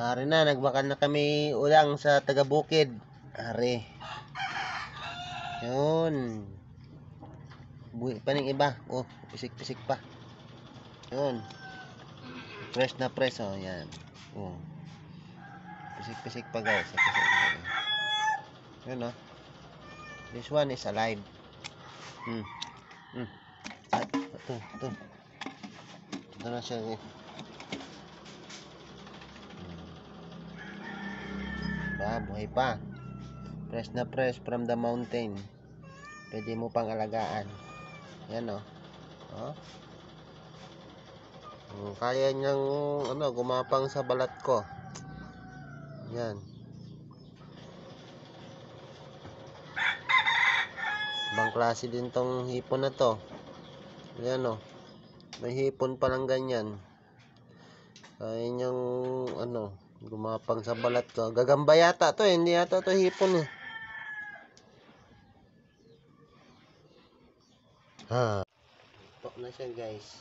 Ari na, nagbakan na kami ulang sa taga-bukid. Ari. Yun. Buhi pa ng iba. Oh, pisik-pisik pa. Yun. Fresh na fresh, oh. Yan. Oh. Pisik-pisik pa, guys. Pisik-pisik. Yun, oh. This one is alive. Ay, ito. Ito na siya, guys. Buhay pa. Fresh na fresh from the mountain. Pwede mo pang alagaan. Yan, oh. Oh. Kaya niyang gumapang sa balat ko. Yan. Ibang klase din tong hipon na to. Yan, oh. May hipon pa lang ganyan. Kaya niyang gumapang sa balat ko. Gagamba yata to, hindi yata to hipon, eh. Ha. Tok na siya, guys.